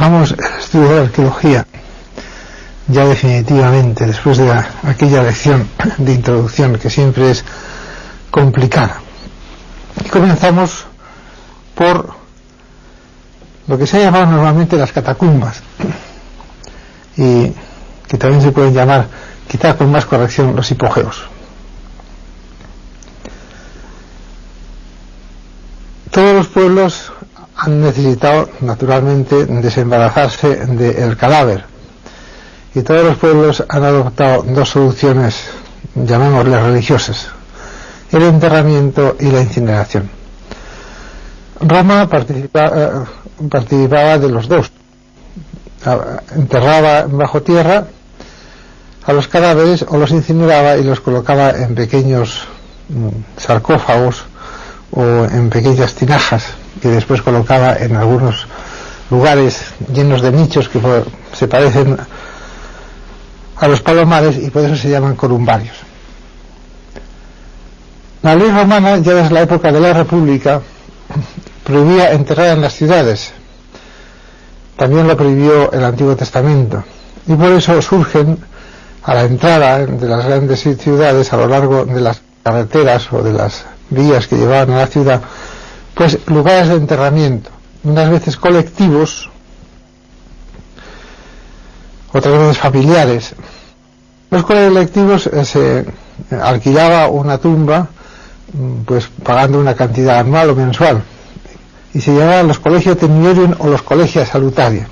dejamos el estudio de la arqueología ya definitivamente después de aquella lección de introducción que siempre es complicada, y comenzamos por lo que se ha llamado normalmente las catacumbas, y que también se pueden llamar, quizá con más corrección, los hipogeos. Todos los pueblos han necesitado naturalmente desembarazarse del cadáver, y todos los pueblos han adoptado dos soluciones, llamémosle religiosas: el enterramiento y la incineración. Roma participaba de los dos. Enterraba bajo tierra a los cadáveres o los incineraba y los colocaba en pequeños sarcófagos o en pequeñas tinajas que después colocaba en algunos lugares llenos de nichos que se parecen a los palomares, y por eso se llaman columbarios. La ley romana, ya desde la época de la República, prohibía enterrar en las ciudades. También lo prohibió el Antiguo Testamento, y por eso surgen a la entrada de las grandes ciudades, a lo largo de las carreteras o de las vías que llevaban a la ciudad, pues lugares de enterramiento, unas veces colectivos, otras veces familiares. Los colectivos se alquilaba una tumba, pues pagando una cantidad anual o mensual, y se llamaban los colegios temniorium o los colegia salutaria.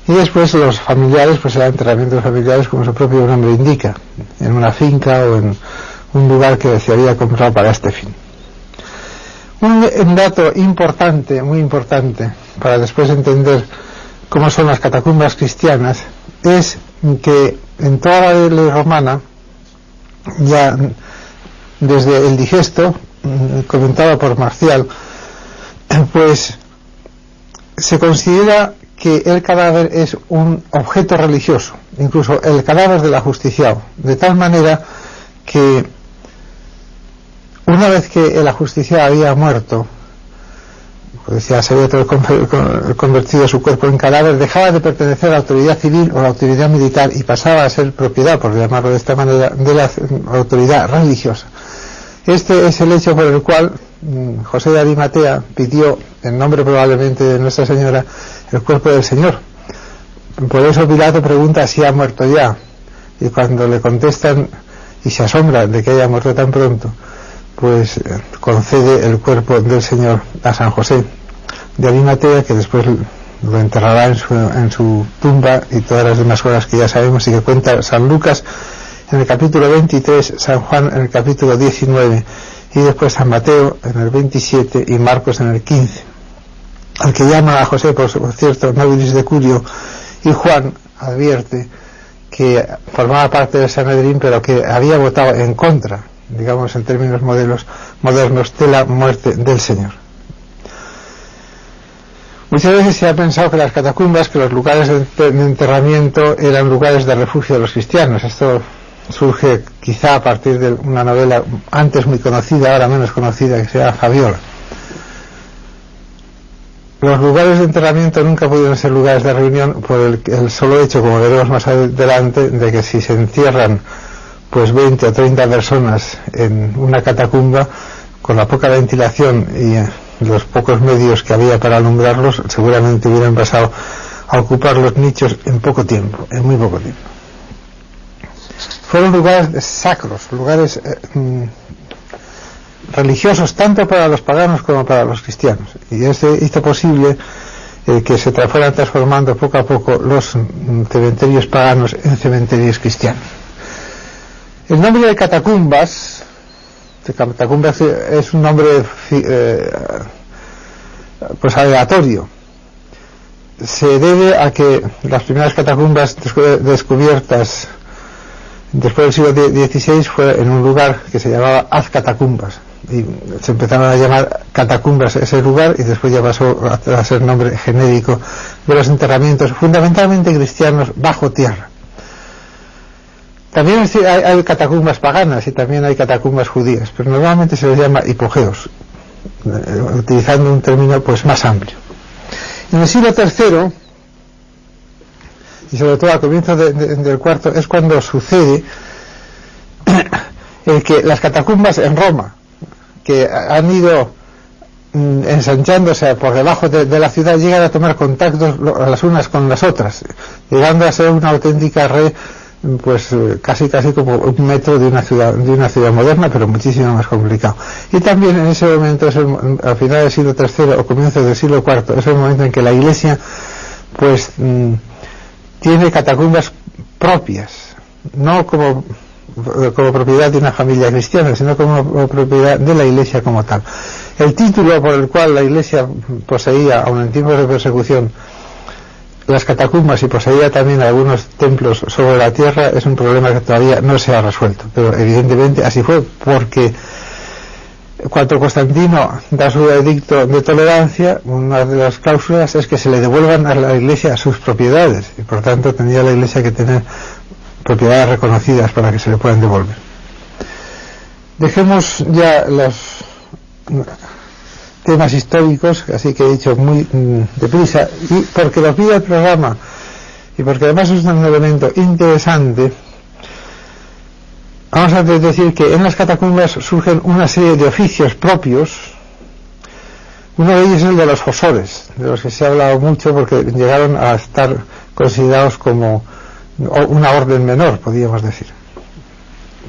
Y después los familiares, pues eran enterramientos familiares, como su propio nombre indica, en una finca o en un lugar que se había comprado para este fin. Un dato importante, muy importante, para después entender cómo son las catacumbas cristianas, es que en toda la ley romana, ya desde el Digesto, comentado por Marcial, pues se considera que el cadáver es un objeto religioso, incluso el cadáver del ajusticiado, de tal manera que una vez que el ajusticiado había muerto, pues ya se había convertido su cuerpo en cadáver, dejaba de pertenecer a la autoridad civil o a la autoridad militar y pasaba a ser propiedad, por llamarlo de esta manera, de la autoridad religiosa. Este es el hecho por el cual José de Arimatea pidió, en nombre probablemente de Nuestra Señora, el cuerpo del Señor. Por eso Pilato pregunta si ha muerto ya, y cuando le contestan y se asombran de que haya muerto tan pronto, pues concede el cuerpo del Señor a San José de Arimatea, que después lo enterrará en su tumba, y todas las demás cosas que ya sabemos y que cuenta San Lucas en el capítulo 23, San Juan en el capítulo 19, y después San Mateo en el 27 y Marcos en el 15. Al que llama a José, por cierto, nobilis decurio, y Juan advierte que formaba parte del Sanedrín, pero que había votado en contra, digamos en términos modernos, de la muerte del Señor. Muchas veces se ha pensado que las catacumbas, que los lugares de enterramiento, eran lugares de refugio de los cristianos. Esto surge quizá a partir de una novela antes muy conocida, ahora menos conocida, que se llama Fabiola. Los lugares de enterramiento nunca pudieron ser lugares de reunión por el solo hecho, como veremos más adelante, de que si se entierran pues 20 o 30 personas en una catacumba, con la poca ventilación y los pocos medios que había para alumbrarlos, seguramente hubieran pasado a ocupar los nichos en poco tiempo, en muy poco tiempo. Fueron lugares sacros, lugares religiosos, tanto para los paganos como para los cristianos, y eso hizo posible que se fueran transformando poco a poco los cementerios paganos en cementerios cristianos. El nombre de catacumbas es un nombre pues aleatorio. Se debe a que las primeras catacumbas descubiertas después del siglo XVI fue en un lugar que se llamaba Azcatacumbas, y se empezaron a llamar catacumbas ese lugar, y después ya pasó a ser nombre genérico de los enterramientos fundamentalmente cristianos bajo tierra. También hay catacumbas paganas y también hay catacumbas judías, pero normalmente se les llama hipogeos, utilizando un término pues más amplio. En el siglo III y sobre todo al comienzo del cuarto, es cuando sucede el que las catacumbas en Roma, que han ido ensanchándose por debajo de la ciudad, llegan a tomar contactos las unas con las otras, llegando a ser una auténtica red, pues casi como un metro de una ciudad moderna, pero muchísimo más complicado. Y también en ese momento, al final del siglo III o comienzo del siglo IV, es el momento en que la Iglesia pues tiene catacumbas propias, no como propiedad de una familia cristiana, sino como propiedad de la Iglesia como tal. El título por el cual la Iglesia poseía, aun en tiempos de persecución, las catacumbas, y poseía también algunos templos sobre la tierra, es un problema que todavía no se ha resuelto, pero evidentemente así fue, porque cuando Constantino da su edicto de tolerancia, una de las cláusulas es que se le devuelvan a la Iglesia sus propiedades, y por tanto tendría la Iglesia que tener propiedades reconocidas para que se le puedan devolver. Dejemos ya los temas históricos, así que he dicho muy deprisa, y porque lo pide el programa y porque además es un elemento interesante, vamos a decir que en las catacumbas surgen una serie de oficios propios. Uno de ellos es el de los fosores, de los que se ha hablado mucho porque llegaron a estar considerados como una orden menor, podríamos decir,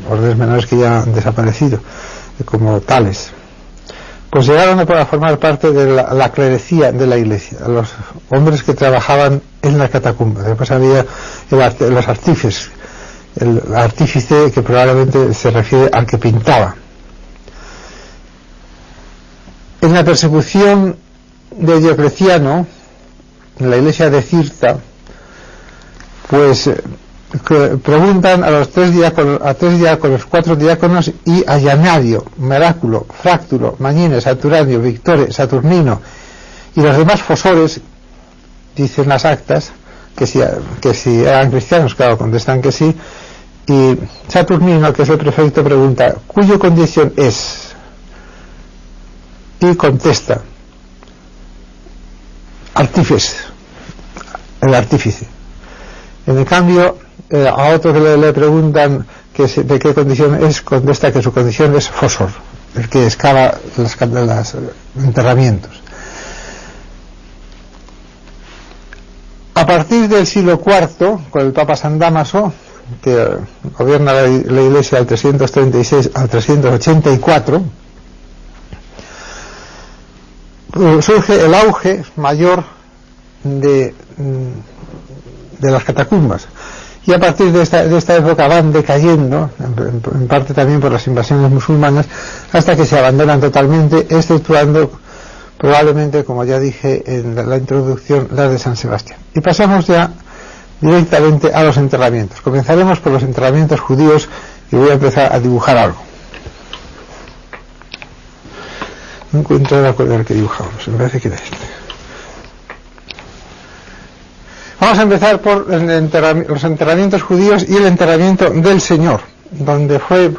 órdenes menores que ya han desaparecido como tales. Pues llegaron a formar parte de la clerecía de la Iglesia, los hombres que trabajaban en la catacumba. Después había los artífices, el artífice que probablemente se refiere al que pintaba. En la persecución de Diocleciano, en la iglesia de Cirta, pues preguntan a los 3 diáconos, 4 diáconos y a Llanario, Meráculo, Fráctulo, Mañines, Saturanio, Victore, Saturnino y los demás fosores, dicen las actas, que si eran cristianos, claro, contestan que sí, y Saturnino, que es el prefecto, pregunta ¿cuyo condición es? Y contesta artífice, el artífice. En el cambio, a otro que le preguntan de qué condición es, contesta que su condición es fosor, el que excava los enterramientos. A partir del siglo IV, con el Papa San Dámaso, que gobierna la Iglesia del 336 al 384, surge el auge mayor de las catacumbas, y a partir de esta época van decayendo, en parte también por las invasiones musulmanas, hasta que se abandonan totalmente, exceptuando probablemente, como ya dije en la introducción, las de San Sebastián. Y pasamos ya directamente a los enterramientos. Comenzaremos por los enterramientos judíos y voy a empezar a dibujar algo. No encuentro el que dibujamos, me parece que era este. Vamos a empezar por los enterramientos judíos y el enterramiento del Señor, donde fue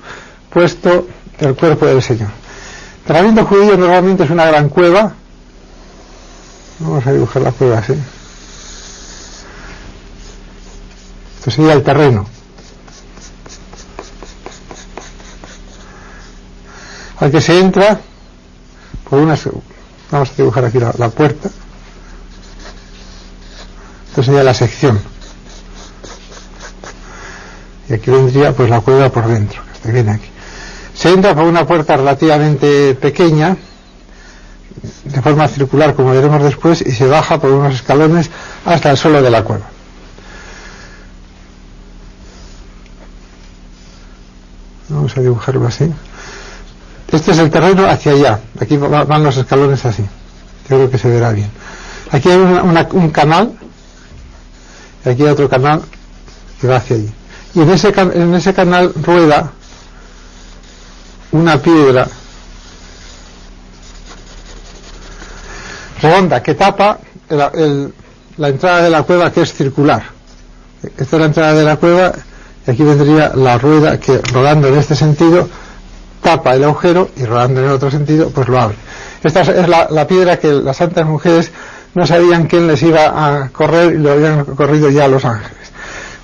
puesto el cuerpo del Señor. El enterramiento judío normalmente es una gran cueva. Vamos a dibujar la cueva así. Esto sería el terreno. Al que se entra por unas... Vamos a dibujar aquí la puerta. Esto sería la sección. Y aquí vendría pues la cueva por dentro, que viene aquí. Se entra por una puerta relativamente pequeña, de forma circular, como veremos después, y se baja por unos escalones hasta el suelo de la cueva. Vamos a dibujarlo así. Este es el terreno hacia allá. Aquí van los escalones así. Yo creo que se verá bien. Aquí hay un canal. Y aquí hay otro canal que va hacia allí. Y en ese canal rueda una piedra redonda que tapa la entrada de la cueva, que es circular. Esta es la entrada de la cueva, y aquí vendría la rueda que, rodando en este sentido, tapa el agujero, y rodando en el otro sentido pues lo abre. Esta es la piedra que las santas mujeres no sabían quién les iba a correr y lo habían corrido ya los ángeles.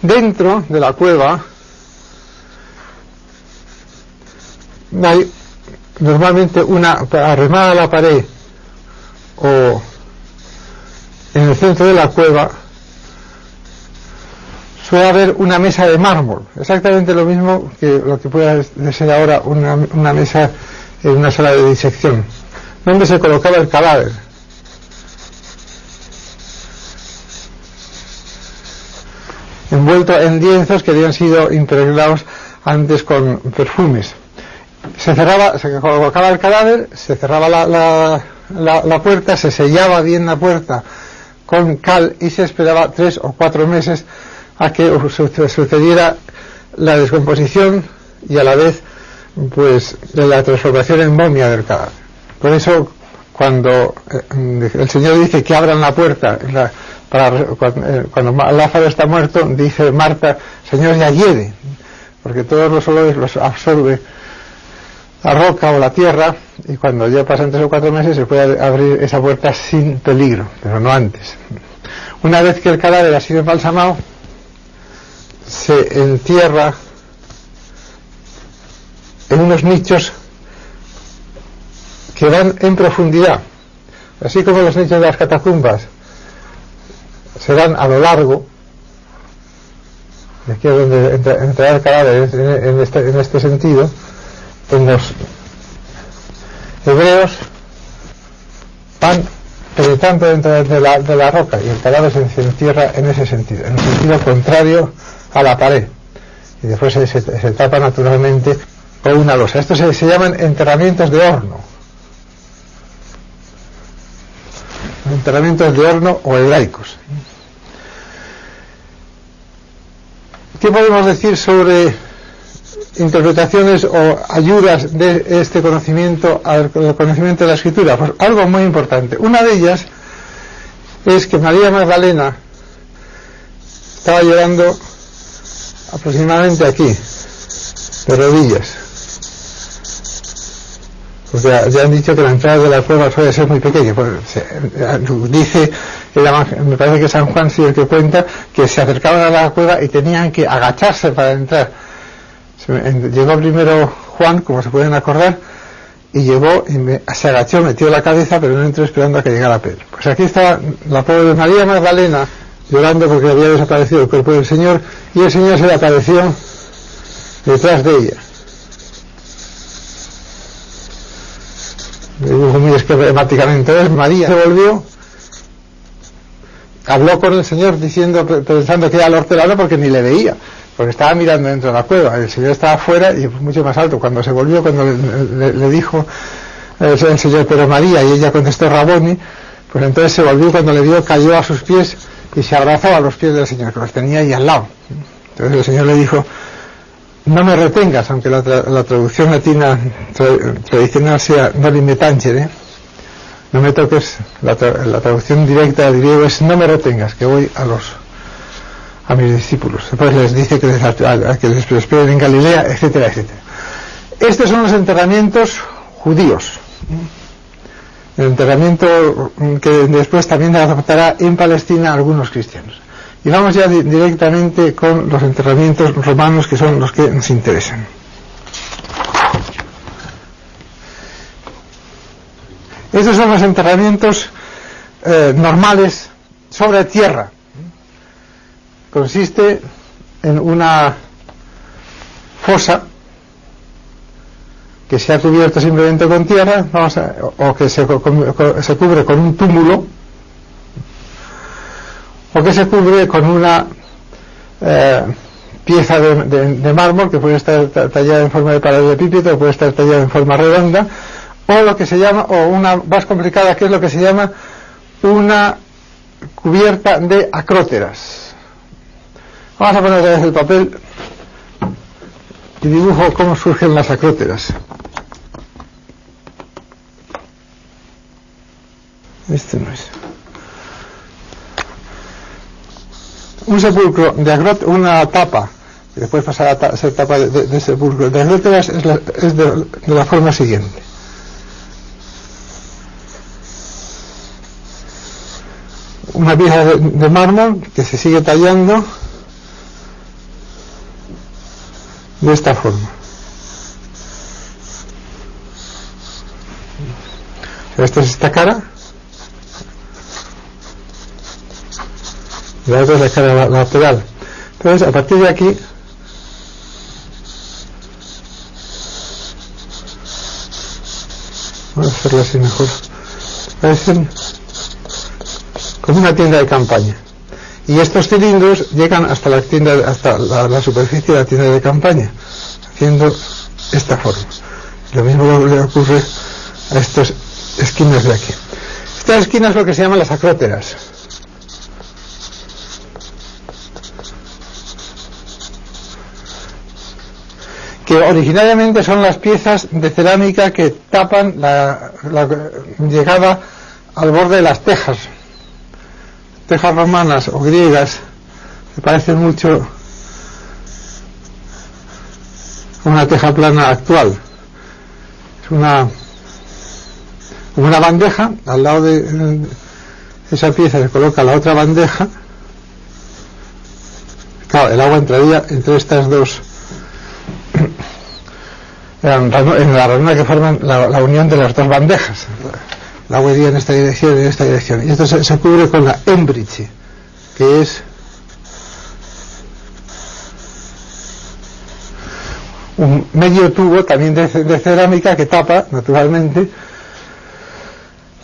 Dentro de la cueva hay normalmente una arrimada a la pared o en el centro de la cueva suele haber una mesa de mármol, exactamente lo mismo que lo que puede ser ahora una mesa en una sala de disección, donde se colocaba el cadáver. Envuelto en lienzos que habían sido impregnados antes con perfumes. Se colocaba el cadáver, se cerraba la puerta, se sellaba bien la puerta con cal y se esperaba 3 o 4 meses a que sucediera la descomposición y a la vez pues la transformación en momia del cadáver. Por eso cuando el Señor dice que abran la puerta cuando Lázaro está muerto, dice Marta, Señor, ya hiede, porque todos los olores los absorbe la roca o la tierra, y cuando ya pasan 3 o 4 meses se puede abrir esa puerta sin peligro, pero no antes. Una vez que el cadáver ha sido embalsamado, se entierra en unos nichos que van en profundidad, así como los nichos de las catacumbas se dan a lo largo. Aquí es donde entrará el cadáver en este sentido. En los hebreos van penetrando dentro de la roca y el cadáver se entierra en ese sentido, en el sentido contrario a la pared, y después se tapa naturalmente con una losa. Estos se llaman enterramientos de horno. Enterramientos de horno o hebraicos. ¿Qué podemos decir sobre interpretaciones o ayudas de este conocimiento al conocimiento de la Escritura? Pues algo muy importante. Una de ellas es que María Magdalena estaba llorando aproximadamente aquí, de rodillas, porque ya han dicho que la entrada de la cueva suele ser muy pequeña. Pues dice, me parece que San Juan sí el que cuenta, que se acercaban a la cueva y tenían que agacharse para entrar. Llegó primero Juan, como se pueden acordar, y llegó y se agachó, metió la cabeza, pero no entró esperando a que llegara Pedro. Pues aquí está la pobre María Magdalena llorando porque había desaparecido el cuerpo del Señor, y el Señor se le apareció detrás de ella. Me dibujo muy esquemáticamente. Entonces María se volvió, habló con el Señor pensando que era el hortelano, porque ni le veía, porque estaba mirando dentro de la cueva. El Señor estaba afuera y mucho más alto. Cuando se volvió, cuando le dijo el Señor, pero María, y ella contestó Raboni, pues entonces se volvió, cuando le vio, cayó a sus pies y se abrazó a los pies del Señor, que los tenía ahí al lado. Entonces el Señor le dijo, no me retengas, aunque la traducción latina tradicional sea non me tangere, no me toques. La traducción directa del griego es no me retengas, que voy a mis discípulos. Después les dice que les esperen en Galilea, etcétera, etcétera. Estos son los enterramientos judíos. El enterramiento que después también adoptará en Palestina algunos cristianos. Y vamos ya directamente con los enterramientos romanos, que son los que nos interesan. Estos son los enterramientos normales sobre tierra. Consiste en una fosa que se ha cubierto simplemente con tierra, o que se cubre con un túmulo, o que se cubre con una pieza de mármol que puede estar tallada en forma de paralelepípedo, o puede estar tallada en forma redonda, o lo que se llama, o una más complicada, que es lo que se llama una cubierta de acróteras. Vamos a poner otra vez el papel y dibujo cómo surgen las acróteras. Este no es. Un sepulcro de acróteras, una tapa, que después pasará a ser tapa de sepulcro de acróteras, es de la forma siguiente. una pieza de mármol que se sigue tallando de esta forma. Esta es esta cara y la otra es la cara lateral. Entonces, a partir de aquí vamos a hacerlo así mejor. Parecen como una tienda de campaña, y estos cilindros llegan hasta la tienda, hasta la superficie de la tienda de campaña, haciendo esta forma. Lo mismo le ocurre a estas esquinas de aquí. Estas esquinas es lo que se llaman las acróteras. Que originariamente son las piezas de cerámica que tapan la llegada al borde de las tejas romanas o griegas, que parecen mucho a una teja plana actual. Es una bandeja, al lado de esa pieza se coloca la otra bandeja. Claro, el agua entraría entre estas dos en la ranura que forman la unión de las dos bandejas. El agua iría en esta dirección y en esta dirección, y esto se cubre con la embriche, que es un medio tubo también de cerámica que tapa naturalmente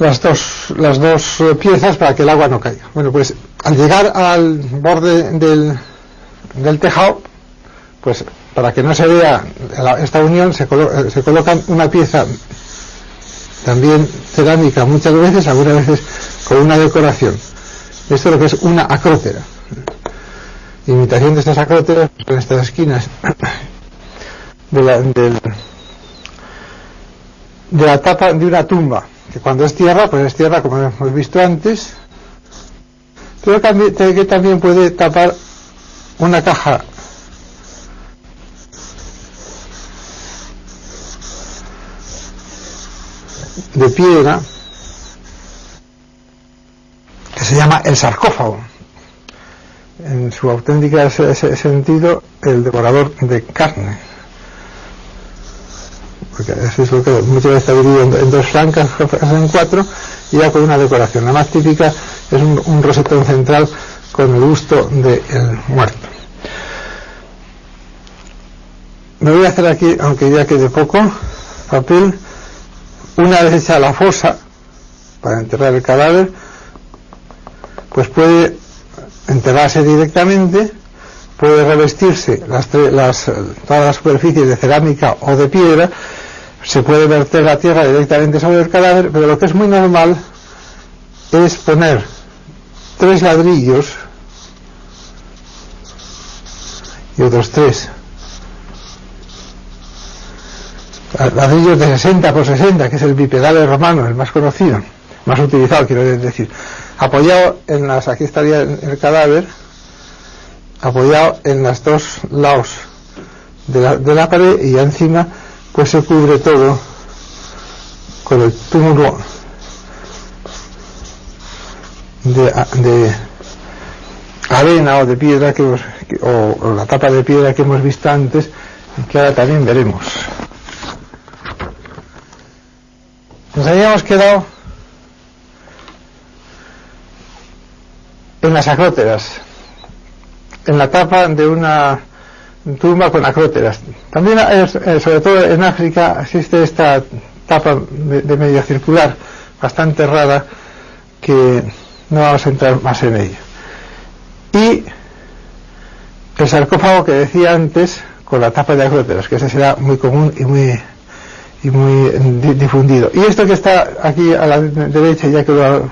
las dos piezas para que el agua no caiga. Bueno, pues al llegar al borde del tejado, pues para que no se vea esta unión se colocan una pieza también cerámica, muchas veces, algunas veces con una decoración. Esto es lo que es una acrótera. Imitación de estas acróteras en estas esquinas de la tapa de una tumba, que cuando es tierra, pues es tierra como hemos visto antes, pero que también puede tapar una caja de piedra que se llama el sarcófago, en su auténtica sentido el devorador de carne, porque eso es lo que muchas veces está dividido en dos flancas, en cuatro, y ya con una decoración. La más típica es un rosetón central con el busto del muerto. Me voy a hacer aquí, aunque ya quede poco papel. Una vez hecha la fosa para enterrar el cadáver, pues puede enterrarse directamente, puede revestirse todas las superficies de cerámica o de piedra, se puede verter la tierra directamente sobre el cadáver, pero lo que es muy normal es poner 3 ladrillos y otros 3 ladrillos de 60 por 60, que es el bipedale romano, el más conocido, más utilizado, quiero decir, apoyado en aquí estaría el cadáver, apoyado en los dos lados de la pared, y encima pues se cubre todo con el túmulo de arena o de piedra o la tapa de piedra que hemos visto antes y que ahora también veremos. Nos habíamos quedado en las acróteras, en la tapa de una tumba con acróteras. También, sobre todo en África, existe esta tapa de medio circular, bastante rara, que no vamos a entrar más en ello. Y el sarcófago que decía antes, con la tapa de acróteras, que ese será muy común y muy difundido. Y esto que está aquí a la derecha, ya que lo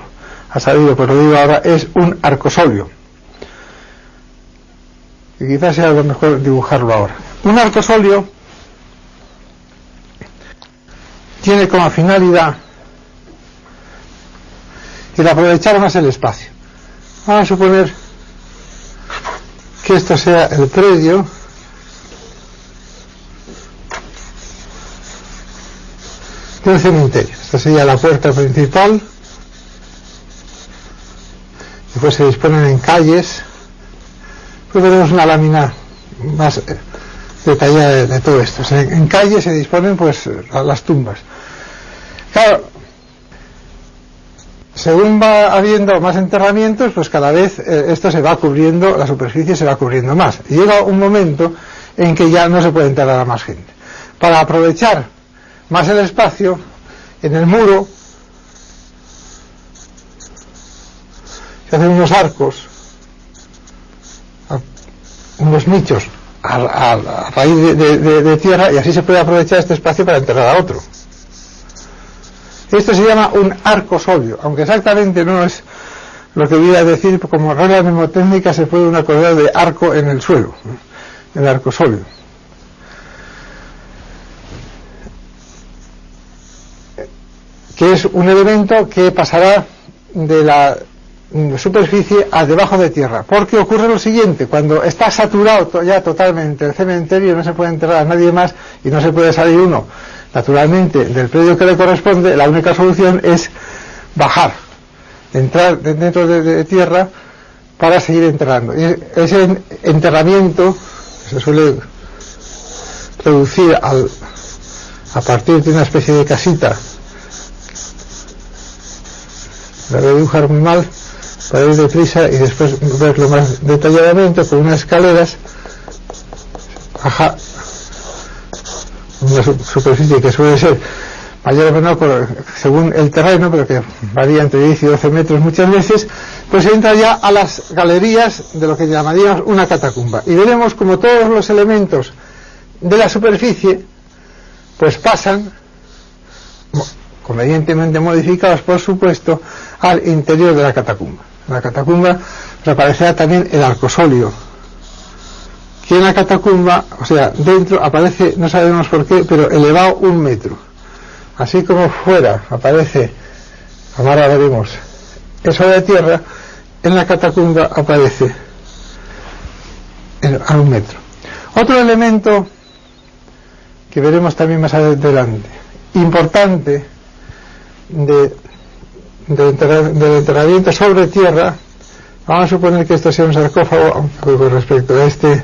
ha salido, pues lo digo ahora, es un arcosolio, y quizás sea lo mejor dibujarlo ahora. Un arcosolio tiene como finalidad el aprovechar más el espacio. Vamos a suponer que esto sea el predio de un cementerio. Esta sería la puerta principal, después se disponen en calles. Pues veremos una lámina más detallada de todo esto. O sea, en calles se disponen pues las tumbas. Claro, según va habiendo más enterramientos, pues cada vez esto se va cubriendo, la superficie se va cubriendo más. Y llega un momento en que ya no se puede enterrar a más gente. Para aprovechar más el espacio, en el muro se hacen unos arcos, unos nichos a raíz de tierra, y así se puede aprovechar este espacio para enterrar a otro. Esto se llama un arcosolio, aunque exactamente no es lo que voy a decir, como regla mnemotécnica se puede acordar de arco en el suelo, el arcosolio. Que es un elemento que pasará de la superficie a debajo de tierra, porque ocurre lo siguiente: cuando está saturado ya totalmente el cementerio, no se puede enterrar a nadie más y no se puede salir uno naturalmente del predio que le corresponde, la única solución es bajar, entrar dentro de tierra para seguir enterrando. Y ese enterramiento se suele reducir a partir de una especie de casita. La voy a dibujar muy mal para ir deprisa y después verlo más detalladamente, con unas escaleras, baja una superficie que suele ser mayor o menor según el terreno, pero que varía entre 10 y 12 metros muchas veces, pues se entra ya a las galerías de lo que llamaríamos una catacumba, y veremos como todos los elementos de la superficie pues pasan, convenientemente modificados por supuesto, al interior de la catacumba. En la catacumba pues aparecerá también el arcosolio, que en la catacumba, o sea, dentro aparece, no sabemos por qué, pero elevado 1 metro. Así como fuera aparece, ahora veremos, eso de tierra, en la catacumba aparece a 1 metro. Otro elemento que veremos también más adelante, importante del enterramiento sobre tierra, vamos a suponer que esto sea un sarcófago, aunque con respecto a esta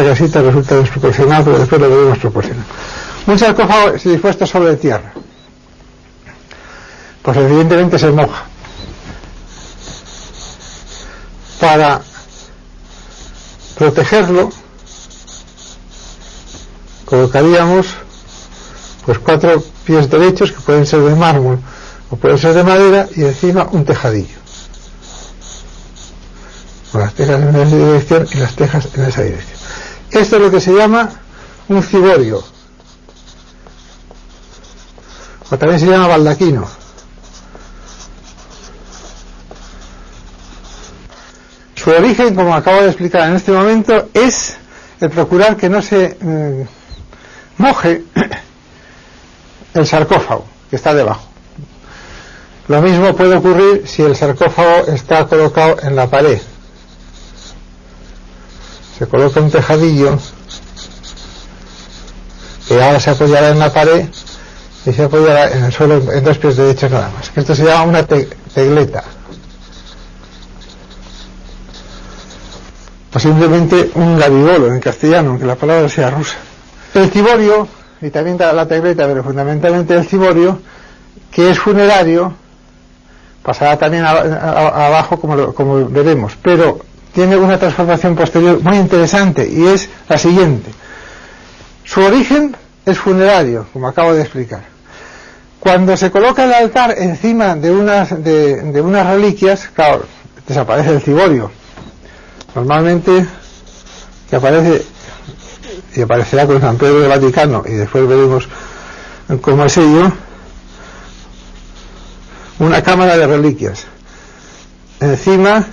casita resulta desproporcional, pero después lo veremos proporcional. Un sarcófago dispuesto sobre tierra, pues evidentemente se moja. Para protegerlo colocaríamos pues 4 pies derechos, que pueden ser de mármol o pueden ser de madera, y encima un tejadillo con las tejas en esa dirección y las tejas en esa dirección. Esto es lo que se llama un ciborio, o también se llama baldaquino. Su origen, como acabo de explicar en este momento, es el procurar que no se moje el sarcófago que está debajo. Lo mismo puede ocurrir si el sarcófago está colocado en la pared. Se coloca un tejadillo que ahora se apoyará en la pared y se apoyará en el suelo en 2 pies derechos nada más. Esto se llama una tegleta, o simplemente un gabibolo en castellano, aunque la palabra sea rusa. El ciborio, y también la tegleta, pero fundamentalmente el ciborio, que es funerario, pasará también abajo como veremos, pero tiene una transformación posterior muy interesante, y es la siguiente. Su origen es funerario, como acabo de explicar. Cuando se coloca el altar encima de unas reliquias, claro, desaparece el ciborio. Normalmente que aparece, y aparecerá con San Pedro del Vaticano, y después veremos cómo es ello, una cámara de reliquias. Encima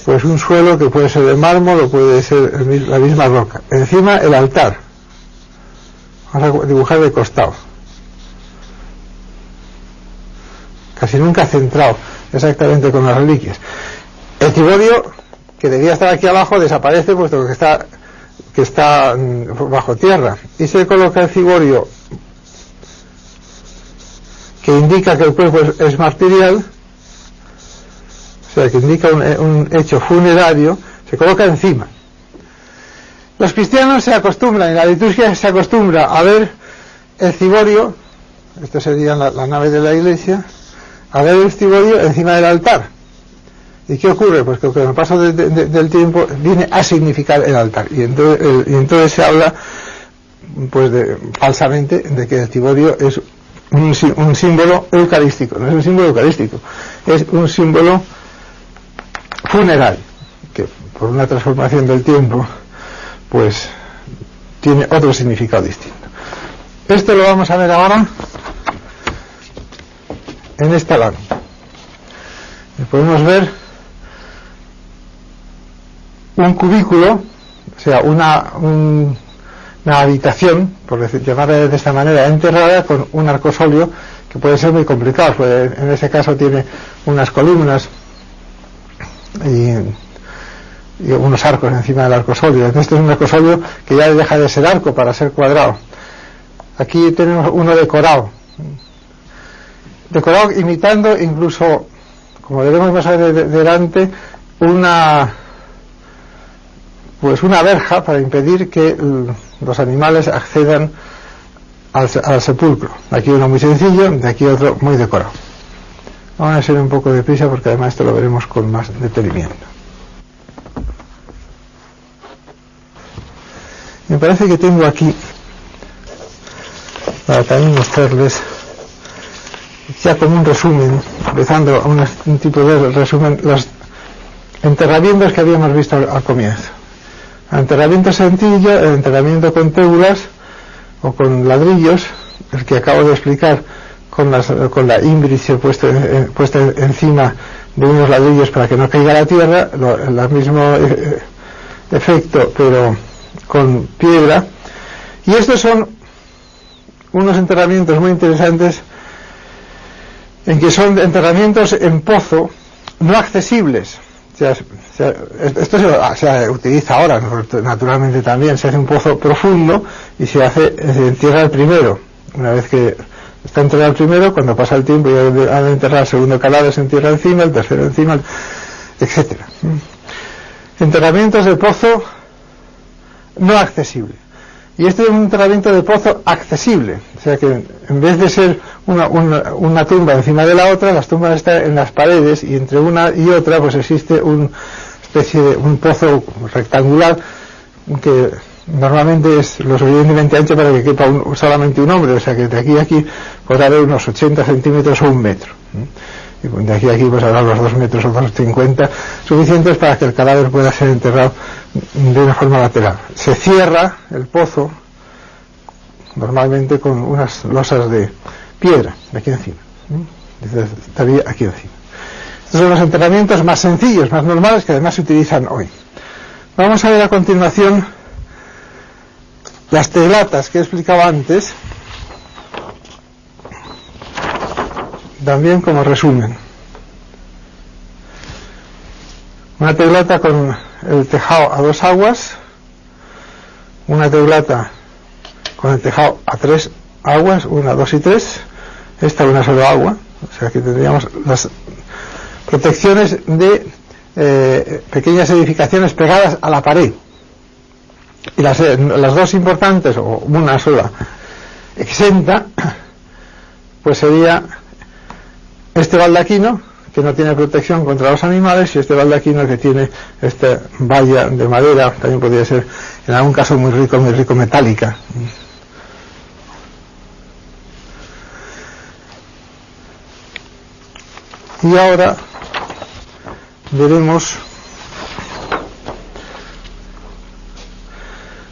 pues un suelo que puede ser de mármol o puede ser la misma roca. Encima el altar, vamos a dibujar de costado, casi nunca centrado exactamente con las reliquias. El ciborio, que debía estar aquí abajo, desaparece puesto que está bajo tierra, y se coloca el ciborio que indica que el cuerpo es martirial, o sea, que indica un hecho funerario, se coloca encima. Los cristianos se acostumbran, en la liturgia se acostumbra a ver el ciborio, esto sería la nave de la iglesia, a ver el ciborio encima del altar. ¿Y qué ocurre? Pues que con el paso del tiempo viene a significar el altar, y entonces se habla, pues falsamente, de que el ciborio es un símbolo eucarístico. No es un símbolo eucarístico, es un símbolo funeral, que por una transformación del tiempo pues tiene otro significado distinto. Esto lo vamos a ver ahora en esta lámina. Y podemos ver un cubículo, o sea, una habitación, por llamarla de esta manera, enterrada con un arcosolio, que puede ser muy complicado, pues en ese caso tiene unas columnas y unos arcos encima del arcosolio. Este es un arcosolio que ya deja de ser arco para ser cuadrado. Aquí tenemos uno decorado imitando incluso, como veremos más adelante, una verja para impedir que los animales accedan al sepulcro. Aquí uno muy sencillo, de aquí otro muy decorado. Vamos a hacer un poco de prisa porque además esto lo veremos con más detenimiento. Me parece que tengo aquí, para también mostrarles ya como un resumen, empezando un tipo de resumen, los enterramientos que habíamos visto al comienzo. El enterramiento sencillo, el enterramiento con tébulas o con ladrillos, el que acabo de explicar con la índice puesta encima de unos ladrillos para que no caiga la tierra, el mismo efecto pero con piedra. Y estos son unos enterramientos muy interesantes, en que son enterramientos en pozo no accesibles. Esto se utiliza ahora, naturalmente también, se hace un pozo profundo y se entierra el primero. Una vez que está enterrado el primero, cuando pasa el tiempo y han de enterrar el segundo cadáver, se entierra encima, el tercero encima, etcétera. Enterramientos de pozo no accesible. Y este es un enterramiento de pozo accesible, o sea que en vez de ser una tumba encima de la otra, las tumbas están en las paredes, y entre una y otra pues existe una especie de un pozo rectangular que normalmente es lo suficientemente ancho para que quepa solamente un hombre, o sea que de aquí a aquí podrá haber unos 80 centímetros o 1 metro. Y de aquí a aquí pues habrá los 2 metros o 2,50 suficientes para que el cadáver pueda ser enterrado de una forma lateral. Se cierra el pozo normalmente con unas losas de piedra de aquí encima, estaría aquí encima. Estos son los enterramientos más sencillos, más normales, que además se utilizan hoy. Vamos a ver a continuación las teglatas que he explicado antes, también como resumen. Una teglata con el tejado a 2 aguas, una teglata con el tejado a 3 aguas, 1, 2 y 3, esta una sola agua, o sea que tendríamos las protecciones de pequeñas edificaciones pegadas a la pared. Y las dos importantes, o una sola exenta, pues sería este baldaquino, que no tiene protección contra los animales, y este baldaquino que tiene esta valla de madera, también podría ser en algún caso muy rico metálica. Y ahora veremos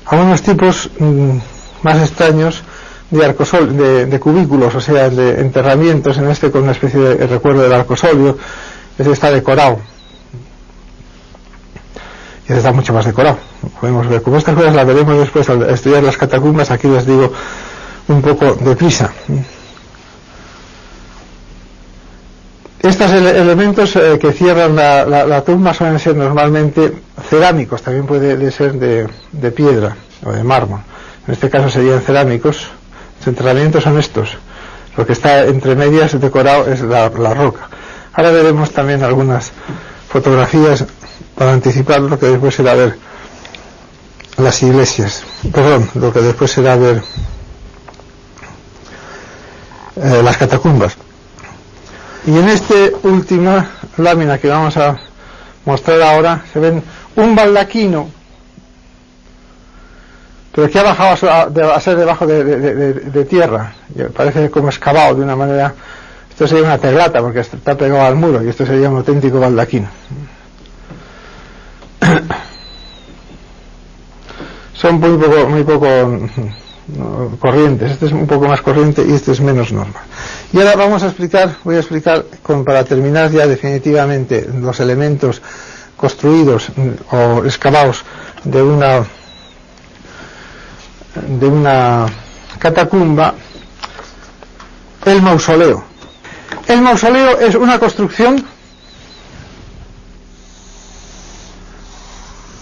algunos tipos más extraños de arcosolio, de cubículos, o sea, de enterramientos, en este con una especie de recuerdo del arcosolio. Este está decorado, y este está mucho más decorado. Podemos ver, como estas cosas las veremos después al estudiar las catacumbas, aquí les digo un poco deprisa. Estos elementos que cierran la tumba suelen ser normalmente cerámicos, también puede ser de piedra o de mármol. En este caso serían cerámicos. Los enterramientos son estos. lo que está entre medias decorado es la roca. Ahora veremos también algunas fotografías para anticipar lo que después será ver las iglesias, perdón, lo que después será ver las catacumbas. Y en esta última lámina que vamos a mostrar ahora se ven un baldaquino, pero que ha bajado a ser debajo de tierra, parece como excavado de una manera. Esto sería una teglata porque está pegado al muro, y esto sería un auténtico baldaquino. Son muy poco corrientes. Este es un poco más corriente y este es menos normal. Y ahora voy a explicar para terminar ya definitivamente los elementos construidos o excavados de una catacumba, el mausoleo. El mausoleo es una construcción,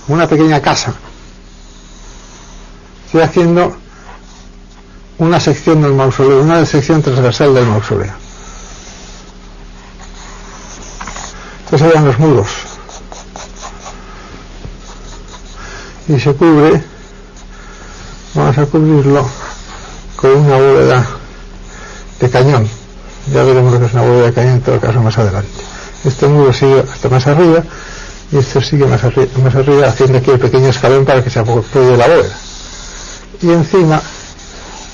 una pequeña casa. Estoy haciendo una sección del mausoleo, una sección transversal del mausoleo. Estos serían los muros. Y se cubre, vamos a cubrirlo con una bóveda de cañón. Ya veremos lo que es una bóveda de cañón en todo caso más adelante. Este muro sigue hasta más arriba y este sigue más arriba, haciendo aquí el pequeño escalón para que se apoye la bóveda. Y encima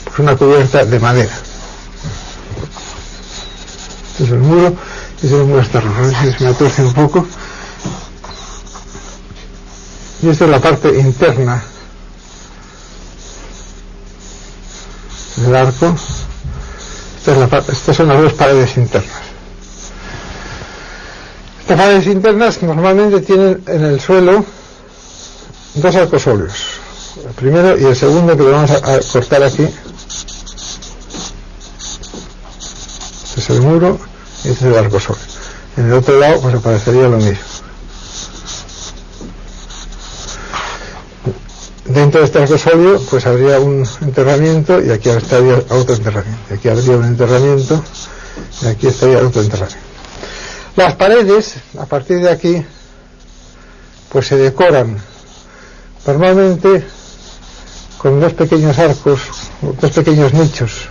pues una cubierta de madera. Este es el muro y se lo muestra. A ver si se me tuerce un poco. Y esta es la parte interna del arco. Estas son las dos paredes internas. Estas paredes internas normalmente tienen en el suelo dos arcosolios, el primero y el segundo, que lo vamos a cortar aquí. Este es el muro y este es el arcosolio. En el otro lado pues aparecería lo mismo. Dentro de este arcosolio pues habría un enterramiento y aquí estaría otro enterramiento. Aquí habría un enterramiento y aquí estaría otro enterramiento. Las paredes, a partir de aquí, pues se decoran normalmente con dos pequeños arcos, dos pequeños nichos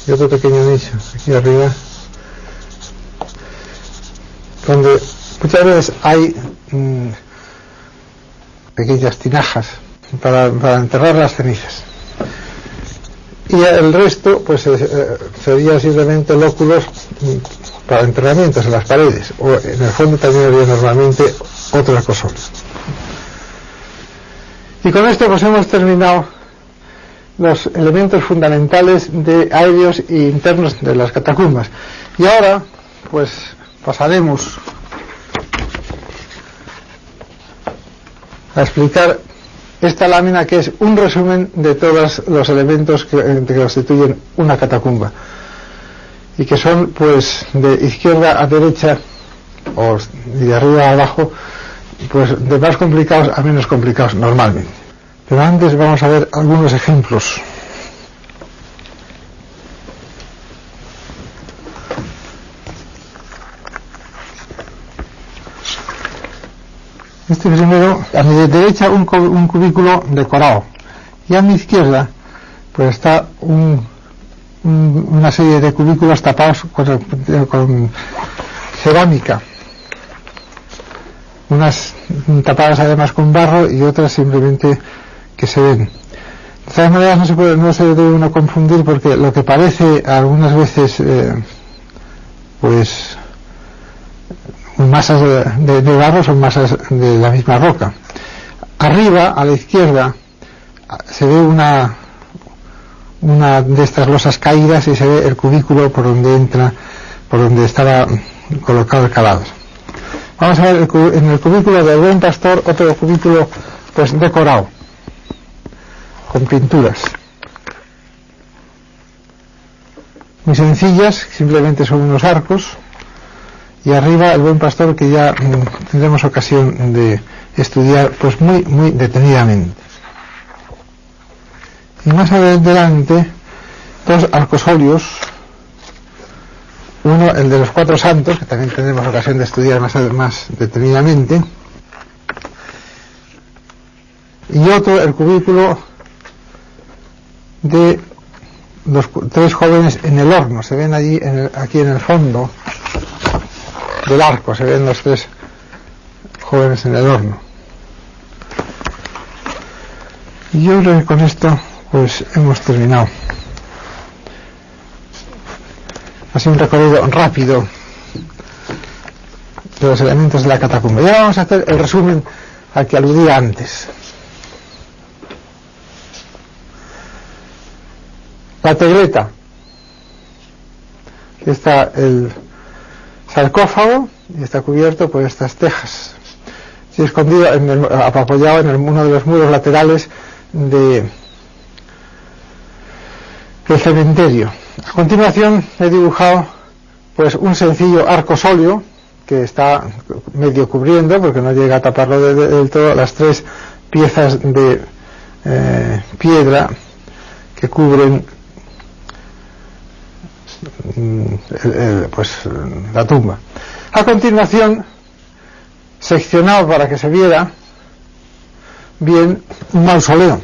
y otro pequeño nicho aquí arriba, donde muchas veces hay pequeñas tinajas para enterrar las cenizas, y el resto pues sería simplemente lóculos para enterramientos en las paredes, o en el fondo también habría normalmente otro arcosolio. Y con esto pues hemos terminado los elementos fundamentales de aéreos e internos de las catacumbas, y ahora pues pasaremos a explicar esta lámina, que es un resumen de todos los elementos que constituyen una catacumba, y que son pues de izquierda a derecha o de arriba a abajo, pues de más complicados a menos complicados normalmente. Pero antes vamos a ver algunos ejemplos. Este primero, a mi derecha un cubículo decorado, y a mi izquierda pues está una serie de cubículos tapados con cerámica, unas tapadas además con barro y otras simplemente que se ven. De todas maneras no se debe uno confundir, porque lo que parece algunas veces pues masas de barro son masas de la misma roca. Arriba a la izquierda se ve una de estas losas caídas y se ve el cubículo por donde estaba colocado el cadáver. Vamos a ver en el cubículo del Buen Pastor otro cubículo pues decorado con pinturas muy sencillas, simplemente son unos arcos, y arriba el Buen Pastor, que ya tendremos ocasión de estudiar pues muy detenidamente. Y más adelante dos arcosolios Uno, el de los 4 santos, que también tendremos ocasión de estudiar más detenidamente, y otro, el cubículo de los 3 jóvenes en el horno. Se ven allí, aquí en el fondo del arco, se ven los 3 jóvenes en el horno. Y yo creo que con esto pues hemos terminado. Ha sido un recorrido rápido de los elementos de la catacumba. Y ahora vamos a hacer el resumen al que aludía antes. La tegleta. Aquí está el sarcófago y está cubierto por estas tejas. Sí, escondido, apoyado en uno de los muros laterales del cementerio. A continuación he dibujado pues un sencillo arcosóleo que está medio cubriendo, porque no llega a taparlo del todo, las 3 piezas de piedra que cubren pues la tumba. A continuación, seccionado para que se viera bien, un mausoleo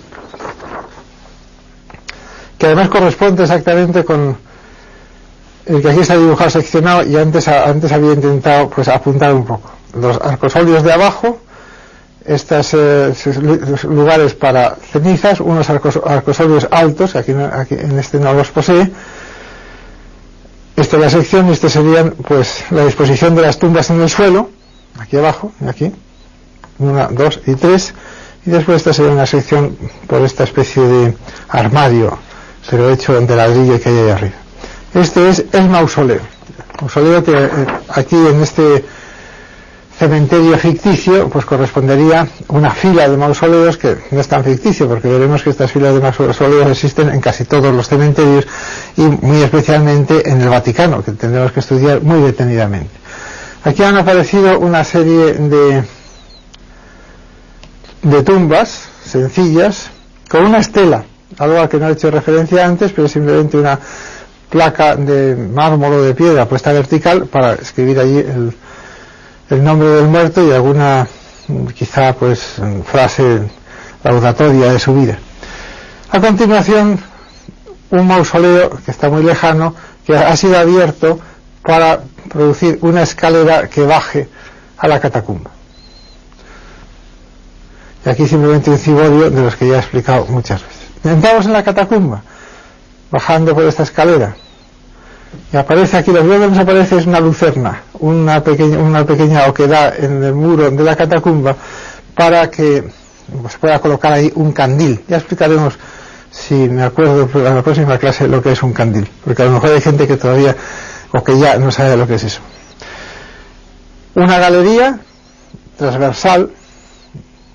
que además corresponde exactamente con el que aquí está dibujado seccionado, y antes había intentado pues apuntar un poco los arcosolios de abajo, estos lugares para cenizas, unos arcosolios altos, aquí en este no los posee. Esta es la sección, y esto serían pues la disposición de las tumbas en el suelo, aquí abajo y aquí, 1, 2 y 3, y después esta sería una sección por esta especie de armario, pero hecho de ladrillo que hay ahí arriba. Este es el mausoleo que aquí en este cementerio ficticio pues correspondería una fila de mausoleos, que no es tan ficticio, porque veremos que estas filas de mausoleos existen en casi todos los cementerios, y muy especialmente en el Vaticano, que tendremos que estudiar muy detenidamente. Aquí han aparecido una serie de tumbas sencillas con una estela, algo a que no he hecho referencia antes, pero simplemente una placa de mármol o de piedra puesta vertical para escribir allí el nombre del muerto y alguna quizá pues frase laudatoria de su vida. A continuación, un mausoleo que está muy lejano, que ha sido abierto para producir una escalera que baje a la catacumba. Y aquí simplemente un ciborio de los que ya he explicado muchas veces. Entramos en la catacumba, bajando por esta escalera, y aparece aquí, lo primero que nos aparece es una lucerna, una pequeña oquedad en el muro de la catacumba, para que se pueda colocar ahí un candil. Ya explicaremos, si me acuerdo en la próxima clase, lo que es un candil, porque a lo mejor hay gente que todavía o que ya no sabe lo que es eso. Una galería transversal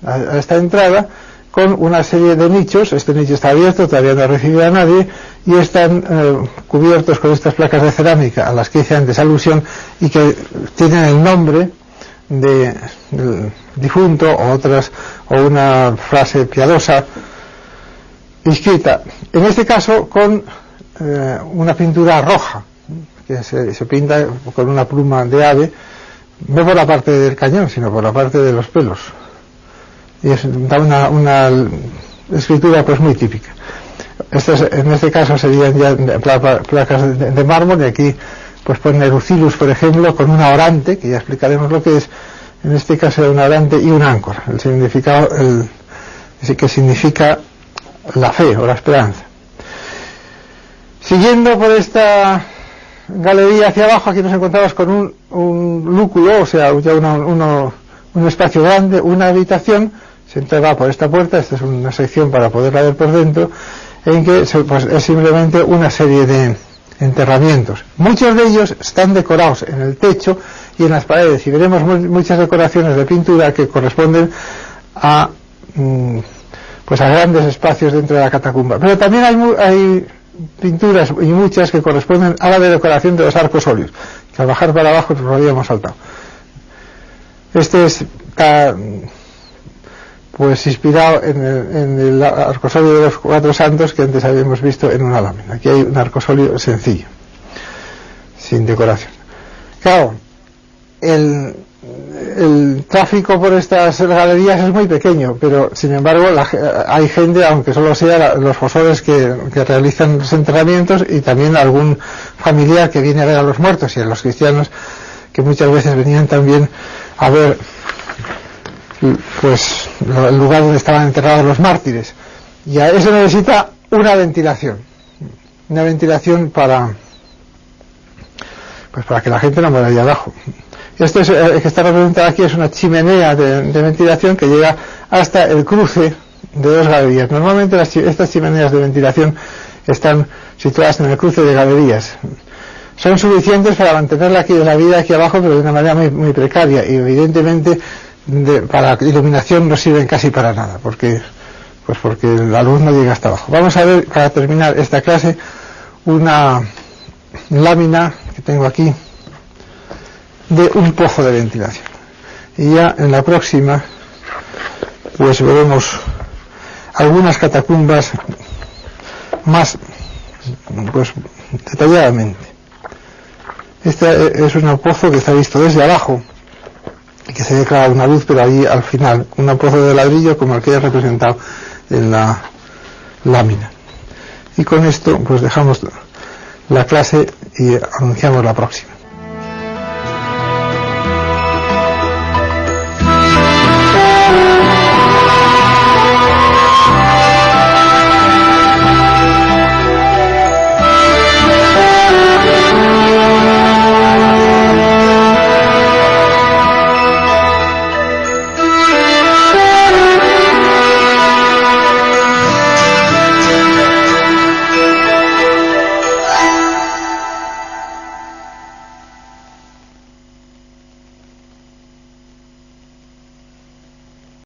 a esta entrada, con una serie de nichos. Este nicho está abierto, todavía no ha recibido a nadie, y están cubiertos con estas placas de cerámica a las que hice antes alusión, y que tienen el nombre del difunto o una frase piadosa inscrita, en este caso con una pintura roja que se pinta con una pluma de ave, no por la parte del cañón sino por la parte de los pelos, y da una escritura pues muy típica. En este caso serían ya placas de mármol, y aquí pues pone Erucilus, por ejemplo, con una orante, que ya explicaremos lo que es. En este caso una orante y un áncora, el significado que significa la fe o la esperanza. Siguiendo por esta galería hacia abajo, aquí nos encontramos con un lúculo, o sea, ya un espacio grande, una habitación. Se entra por esta puerta, esta es una sección para poderla ver por dentro, en que pues, es simplemente una serie de enterramientos. Muchos de ellos están decorados en el techo y en las paredes, y veremos muchas decoraciones de pintura que corresponden a grandes espacios dentro de la catacumba. Pero también hay pinturas, y muchas, que corresponden a la decoración de los arcosolios, que al bajar para abajo nos lo habíamos saltado. Este está pues inspirado en el arcosolio de los 4 santos que antes habíamos visto en una lámina. Aquí hay un arcosolio sencillo. sin decoración. Claro, el tráfico por estas galerías es muy pequeño, pero sin embargo hay gente, aunque solo sea los fosores que realizan los enterramientos, y también algún familiar que viene a ver a los muertos, y a los cristianos que muchas veces venían también a ver pues el lugar donde estaban enterrados los mártires. Y a eso necesita una ventilación para que la gente no muera allá abajo. Esto es, que está representado aquí, es una chimenea de ventilación que llega hasta el cruce de dos galerías. Normalmente estas chimeneas de ventilación están situadas en el cruce de galerías. Son suficientes para mantener la vida aquí abajo, pero de una manera muy, muy precaria, y evidentemente para iluminación no sirven casi para nada, porque la luz no llega hasta abajo. Vamos a ver, para terminar esta clase, una lámina que tengo aquí de un pozo de ventilación, y ya en la próxima pues veremos algunas catacumbas más pues detalladamente. Este es un pozo que está visto desde abajo y que se ve clara una luz, pero ahí al final un pozo de ladrillo como el que he representado en la lámina. Y con esto pues dejamos la clase y anunciamos la próxima.